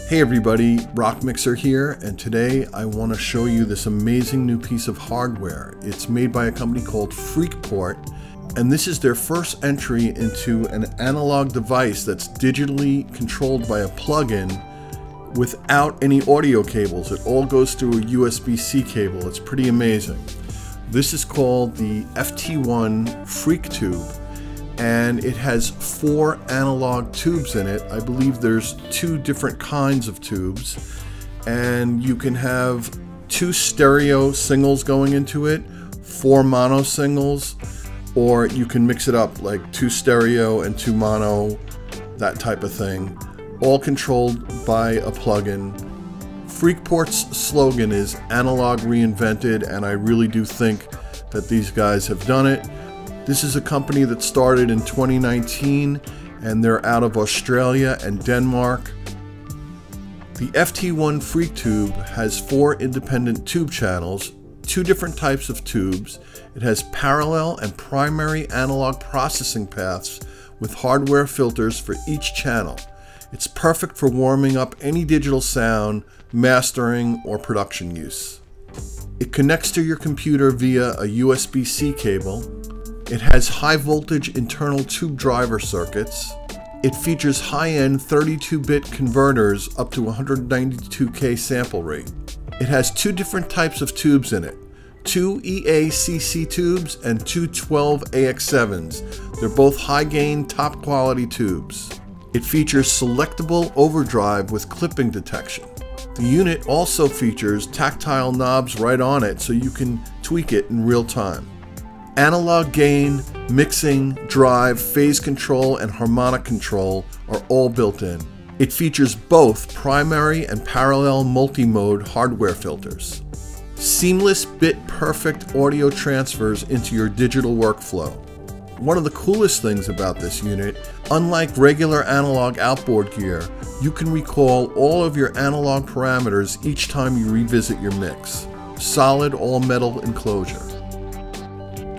Hey everybody, Rock Mixer here, and today I want to show you this amazing new piece of hardware. It's made by a company called Freqport, and this is their first entry into an analog device that's digitally controlled by a plug-in without any audio cables. It all goes through a USB-C cable. It's pretty amazing. This is called the FT1 Freqtube, and it has 4 analog tubes in it. I believe there's 2 different kinds of tubes, and you can have 2 stereo singles going into it, 4 mono singles, or you can mix it up like 2 stereo and 2 mono, that type of thing, all controlled by a plug-in. Freqport's slogan is analog reinvented, and I really do think that these guys have done it. This is a company that started in 2019, and they're out of Australia and Denmark. The FT1 Freqtube has 4 independent tube channels, 2 different types of tubes. It has parallel and primary analog processing paths with hardware filters for each channel. It's perfect for warming up any digital sound, mastering, or production use. It connects to your computer via a USB-C cable. It has high voltage internal tube driver circuits. It features high-end 32-bit converters up to 192K sample rate. It has 2 different types of tubes in it, 2 EACC tubes and 2 12AX7s. They're both high-gain, top-quality tubes. It features selectable overdrive with clipping detection. The unit also features tactile knobs right on it, so you can tweak it in real time. Analog gain, mixing, drive, phase control, and harmonic control are all built in. It features both primary and parallel multi-mode hardware filters. Seamless bit-perfect audio transfers into your digital workflow. One of the coolest things about this unit, unlike regular analog outboard gear, you can recall all of your analog parameters each time you revisit your mix. Solid all-metal enclosure.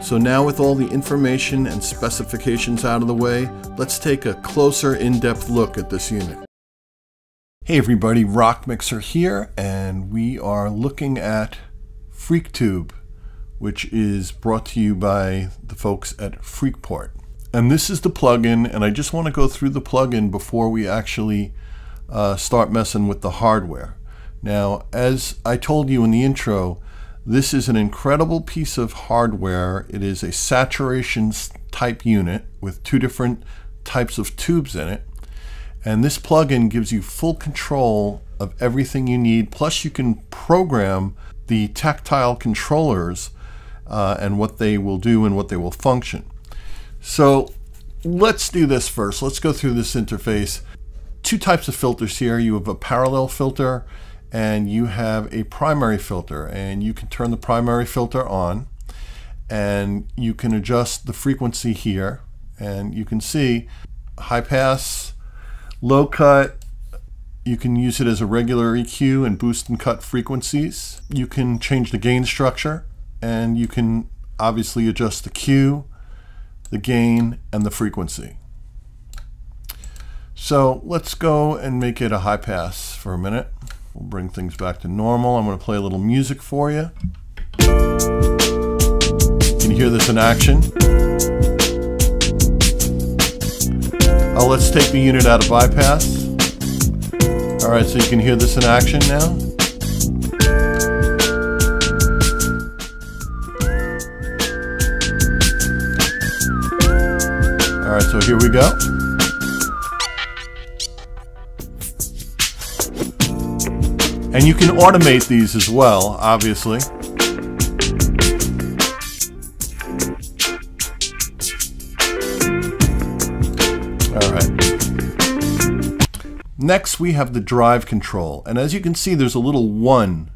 So now, with all the information and specifications out of the way, let's take a closer in-depth look at this unit. Hey everybody, Rock Mixer here, and we are looking at Freqtube, which is brought to you by the folks at Freqport. And this is the plugin, and I just want to go through the plugin before we actually start messing with the hardware. Now, as I told you in the intro, this is an incredible piece of hardware. It is a saturation type unit with 2 different types of tubes in it. And this plugin gives you full control of everything you need. Plus you can program the tactile controllers and what they will do and what they will function. So let's do this first. Let's go through this interface. 2 types of filters here. You have a parallel filter and you have a primary filter, and you can turn the primary filter on and you can adjust the frequency here, and you can see high pass, low cut. You can use it as a regular EQ and boost and cut frequencies. You can change the gain structure, and you can obviously adjust the Q, the gain, and the frequency. So let's go and make it a high pass for a minute. We'll bring things back to normal. I'm going to play a little music for you. You can hear this in action. Oh, let's take the unit out of bypass. All right, so you can hear this in action now. All right, so here we go. And you can automate these as well, obviously. All right. Next, we have the drive control. And as you can see, there's a little 1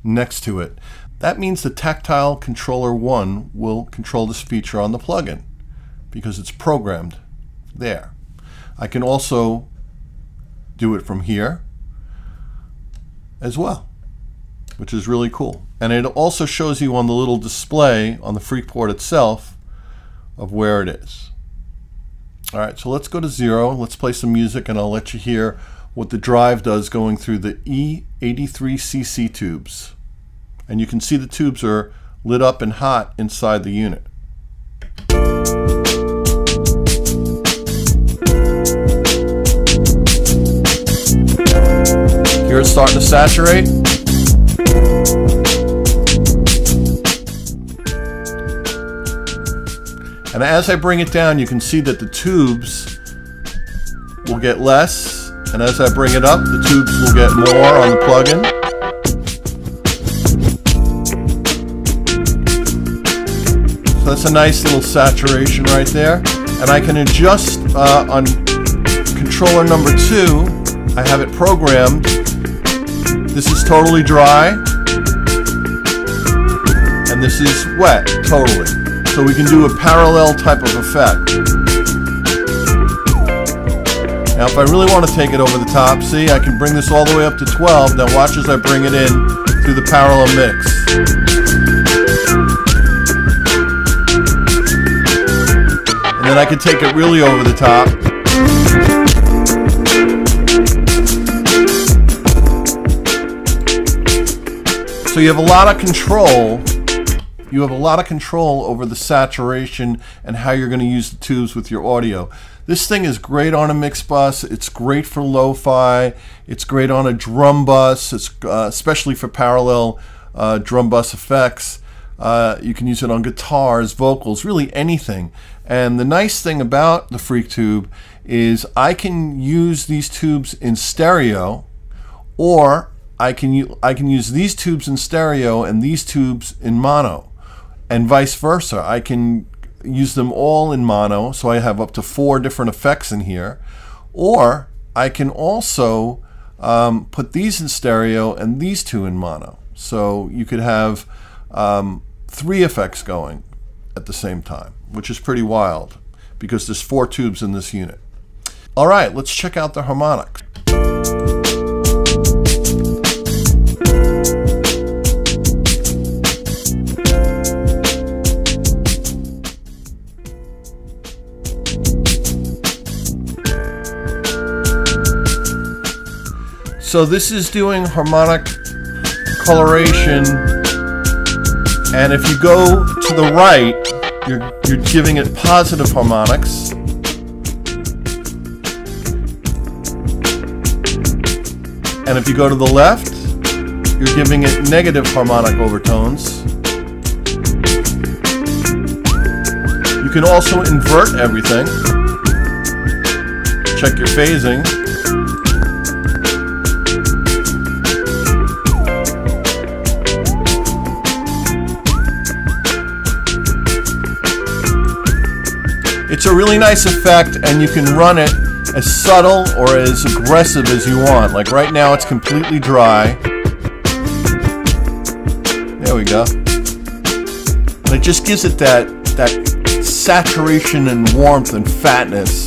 next to it. That means the tactile controller 1 will control this feature on the plugin because it's programmed there. I can also do it from here as well, which is really cool. And it also shows you on the little display on the Freqport itself of where it is. All right, so let's go to 0. Let's play some music and I'll let you hear what the drive does going through the E83cc tubes. And you can see the tubes are lit up and hot inside the unit. Here it's starting to saturate. And as I bring it down, you can see that the tubes will get less, and as I bring it up, the tubes will get more on the plug-in. So that's a nice little saturation right there. And I can adjust on controller number 2, I have it programmed. This is totally dry, and this is wet, totally. So we can do a parallel type of effect. Now if I really want to take it over the top, see, I can bring this all the way up to 12. Now watch as I bring it in through the parallel mix. And then I can take it really over the top. So you have a lot of control. You have a lot of control over the saturation and how you're going to use the tubes with your audio. This thing is great on a Mixbus. It's great for lo-fi. It's great on a Drumbus. It's especially for parallel Drumbus effects. You can use it on guitars, vocals, really anything. And the nice thing about the Freqtube is I can use these tubes in stereo, or I can use these tubes in stereo and these tubes in mono, and vice versa. I can use them all in mono, so I have up to 4 different effects in here, or I can also put these in stereo and these 2 in mono. So you could have 3 effects going at the same time, which is pretty wild because there's 4 tubes in this unit. All right, let's check out the Harmonics. So this is doing harmonic coloration, and if you go to the right, you're giving it positive harmonics. And if you go to the left, you're giving it negative harmonic overtones. You can also invert everything. Check your phasing. It's a really nice effect, and you can run it as subtle or as aggressive as you want. Like right now it's completely dry. There we go. And it just gives it that saturation and warmth and fatness.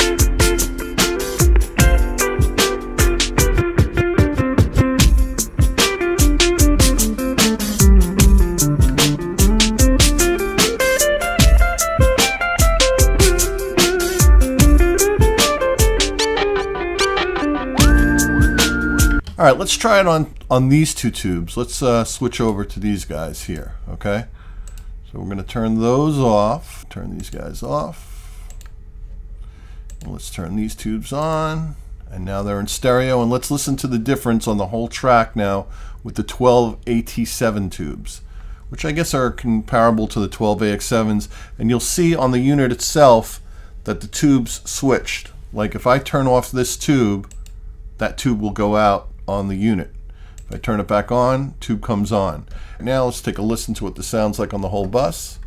All right, let's try it on these 2 tubes. Let's switch over to these guys here, okay? So we're going to turn those off, turn these guys off. And let's turn these tubes on, and now they're in stereo. And let's listen to the difference on the whole track now with the 12 AT7 tubes, which I guess are comparable to the 12 AX7s. And you'll see on the unit itself that the tubes switched. Like if I turn off this tube, that tube will go out on the unit. If I turn it back on, tube comes on. Now let's take a listen to what this sounds like on the whole bus.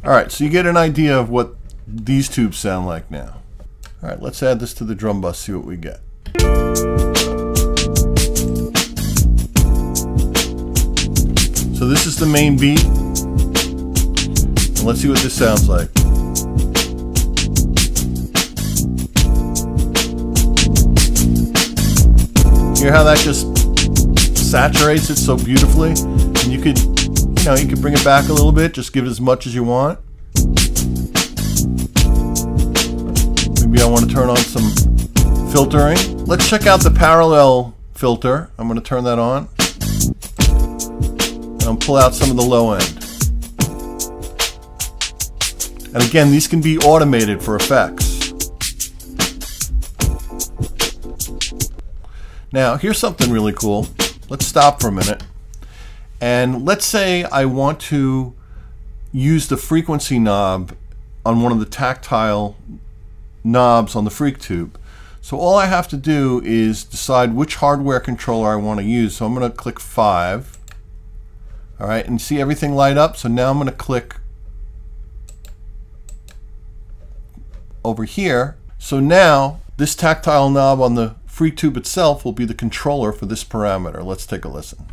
Alright, so you get an idea of what these tubes sound like now. Alright, let's add this to the drum bus, see what we get. So this is the main beat. And let's see what this sounds like. Hear how that just saturates it so beautifully? And you could, you could bring it back a little bit, just give it as much as you want. Maybe I want to turn on some filtering. Let's check out the parallel filter. I'm going to turn that on. And I'll pull out some of the low end. And again, these can be automated for effects. Now, here's something really cool. Let's stop for a minute. And let's say I want to use the frequency knob on one of the tactile knobs on the Freqtube. So all I have to do is decide which hardware controller I want to use. So I'm going to click 5. All right, and see everything light up? So now I'm going to click over here. So now this tactile knob on the Freqtube itself will be the controller for this parameter. Let's take a listen.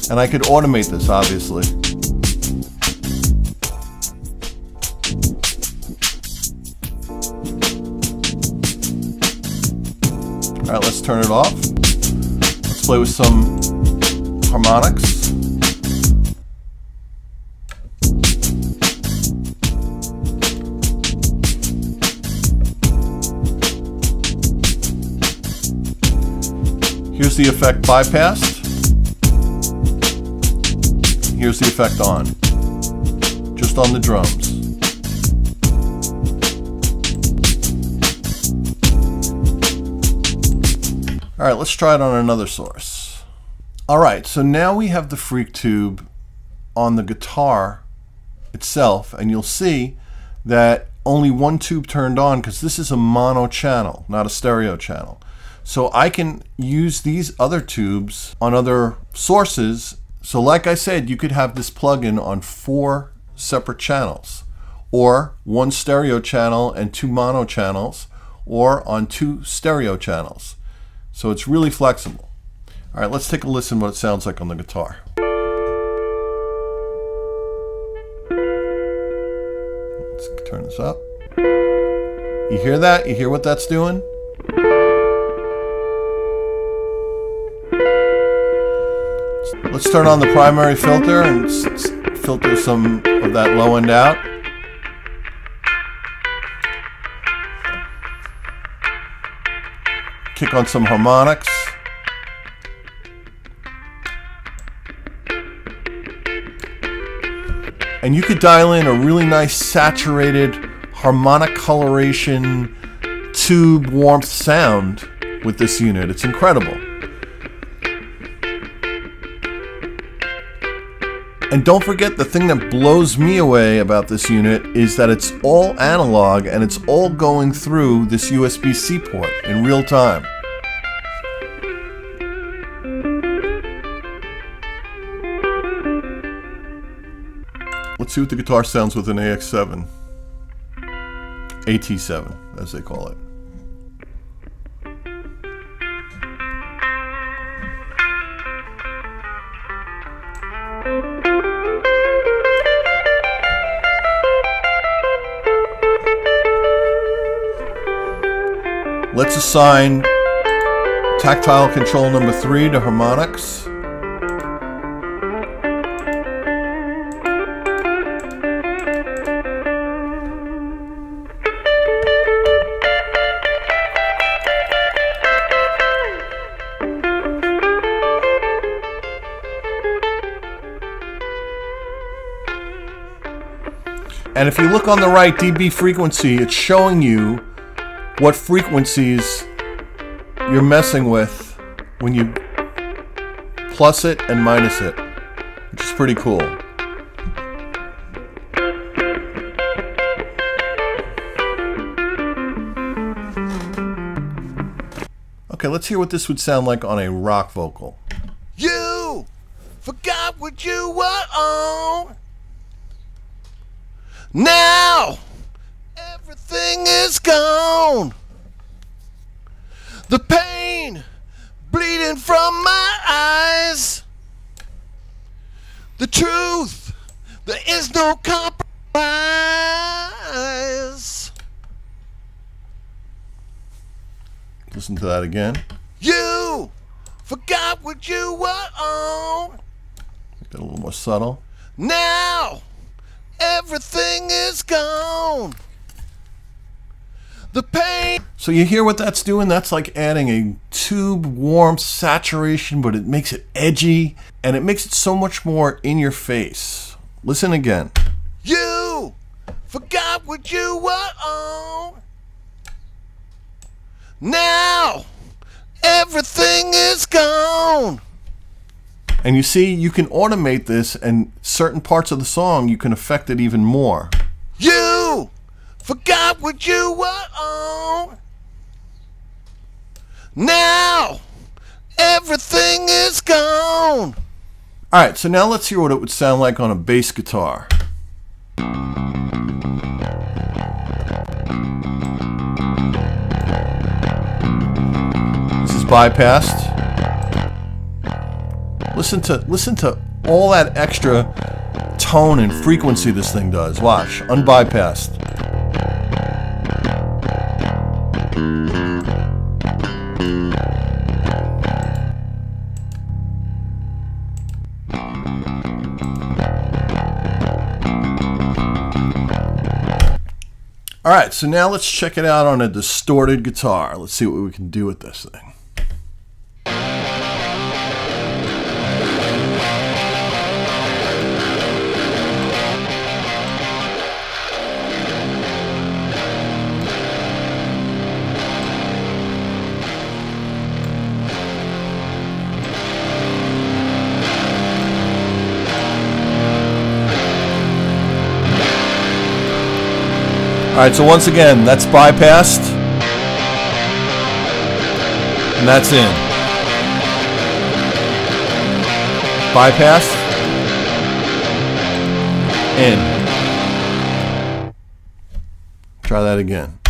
And I could automate this, obviously. All right, let's turn it off. Let's play with some harmonics. Here's the effect bypassed. Here's the effect on. Just on the drums. All right, let's try it on another source. All right, so now we have the Freqtube on the guitar itself, and you'll see that only one tube turned on because this is a mono channel, not a stereo channel. So I can use these other tubes on other sources. So like I said, you could have this plugin on 4 separate channels, or 1 stereo channel and 2 mono channels, or on 2 stereo channels. So it's really flexible. All right, let's take a listen what it sounds like on the guitar. Let's turn this up. You hear that? You hear what that's doing? Let's turn on the primary filter and filter some of that low end out. Kick on some harmonics. And you could dial in a really nice saturated harmonic coloration tube warmth sound with this unit. It's incredible. And don't forget, the thing that blows me away about this unit is that it's all analog and it's all going through this USB-C port in real time. Let's see what the guitar sounds with an AX7. AT7, as they call it. Let's assign tactile control number 3 to harmonics. And if you look on the right, dB frequency, it's showing you what frequencies you're messing with when you plus it and minus it, which is pretty cool. Okay, let's hear what this would sound like on a rock vocal. You forgot what you were on. Now everything is gone. The pain pain bleeding from my eyes. The truth, there is no compromise. Listen to that again. You forgot what you were on. Get a little more subtle. Now everything is gone. The pain. So you hear what that's doing? That's like adding a tube warmth saturation, but it makes it edgy and it makes it so much more in your face. Listen again. You forgot what you were on. Now everything is gone. And you see, you can automate this, and certain parts of the song you can affect it even more. You forgot what you were on. Now everything is gone. Alright, so now let's hear what it would sound like on a bass guitar. This is bypassed. Listen to all that extra tone and frequency this thing does. Watch, unbypassed. Alright, so now let's check it out on a distorted guitar. Let's see what we can do with this thing. Alright, so once again, that's bypassed, and that's in. Bypassed, in. Try that again.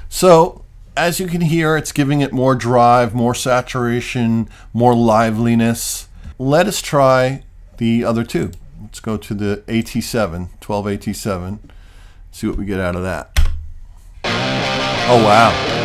So, as you can hear, it's giving it more drive, more saturation, more liveliness. Let us try the other two. Let's go to the AT7, 12 AT7, see what we get out of that. Oh, wow.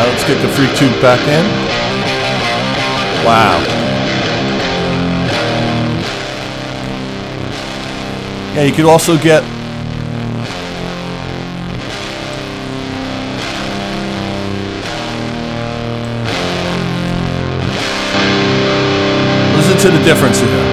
Let's get the Freqtube back in. Wow. Yeah, you could also get listen to the difference here.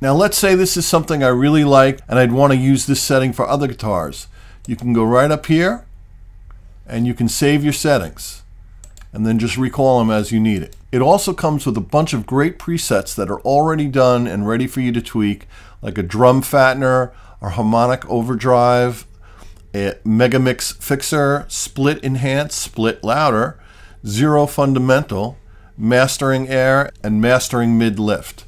Now let's say this is something I really like and I'd want to use this setting for other guitars. You can go right up here and you can save your settings and then just recall them as you need it. It also comes with a bunch of great presets that are already done and ready for you to tweak, like a drum fattener, a harmonic overdrive, a mega mix fixer, split enhance, split louder, zero fundamental, mastering air, and mastering mid lift.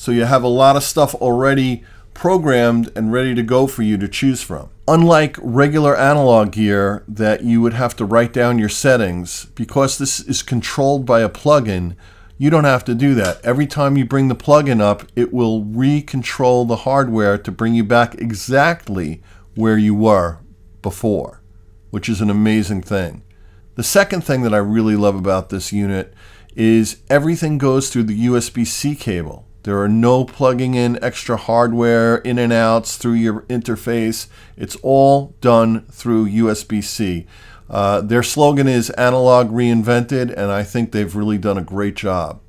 So you have a lot of stuff already programmed and ready to go for you to choose from. Unlike regular analog gear that you would have to write down your settings, because this is controlled by a plugin, you don't have to do that. Every time you bring the plugin up, it will re-control the hardware to bring you back exactly where you were before, which is an amazing thing. The second thing that I really love about this unit is everything goes through the USB-C cable. There are no plugging in extra hardware in and outs through your interface. It's all done through USB-C. Their slogan is analog reinvented, and I think they've really done a great job.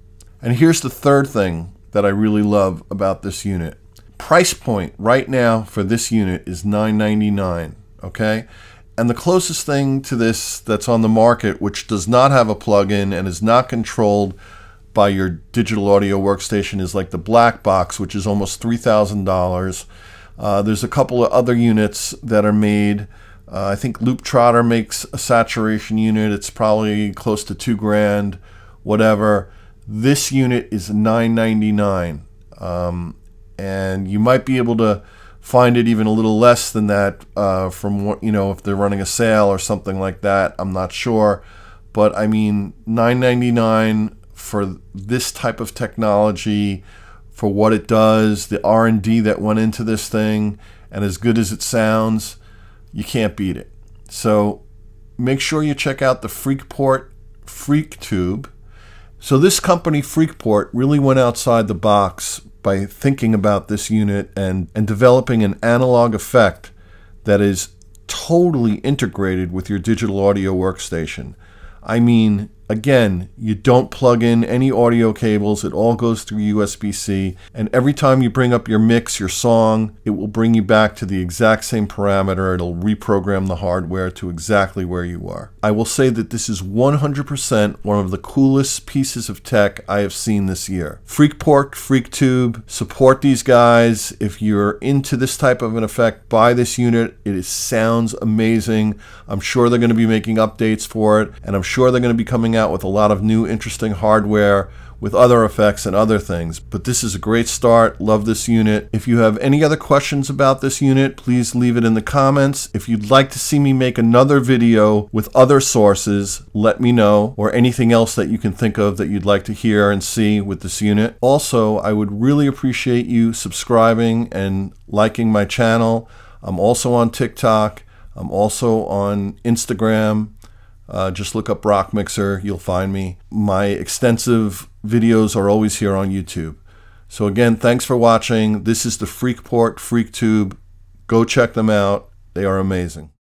And here's the third thing that I really love about this unit. Price point right now for this unit is $999, okay? And the closest thing to this that's on the market, which does not have a plug-in and is not controlled by your digital audio workstation, is like the black box, which is almost $3,000. There's a couple of other units that are made. I think Loop Trotter makes a saturation unit. It's probably close to $2,000, whatever. This unit is $999, and you might be able to find it even a little less than that from what, you know, if they're running a sale or something like that. I'm not sure, but I mean, $999 for this type of technology, for what it does, the R&D that went into this thing, and as good as it sounds, you can't beat it. So make sure you check out the Freqport Freqtube. So this company, Freqport, really went outside the box by thinking about this unit and developing an analog effect that is totally integrated with your digital audio workstation. I mean, again, you don't plug in any audio cables. It all goes through USB-C. And every time you bring up your mix, your song, it will bring you back to the exact same parameter. It'll reprogram the hardware to exactly where you are. I will say that this is 100% one of the coolest pieces of tech I have seen this year. Freqport, Freqtube, support these guys. If you're into this type of an effect, buy this unit. It sounds amazing. I'm sure they're going to be making updates for it, and I'm sure they're going to be coming out with a lot of new interesting hardware with other effects and other things. But this is a great start. Love this unit. If you have any other questions about this unit, please leave it in the comments. If you'd like to see me make another video with other sources, let me know, or anything else that you can think of that you'd like to hear and see with this unit. Also, I would really appreciate you subscribing and liking my channel. I'm also on TikTok. I'm also on Instagram. Just look up Rock Mixer, you'll find me. My extensive videos are always here on YouTube. So again, thanks for watching. This is the Freqport Freqtube. Go check them out. They are amazing.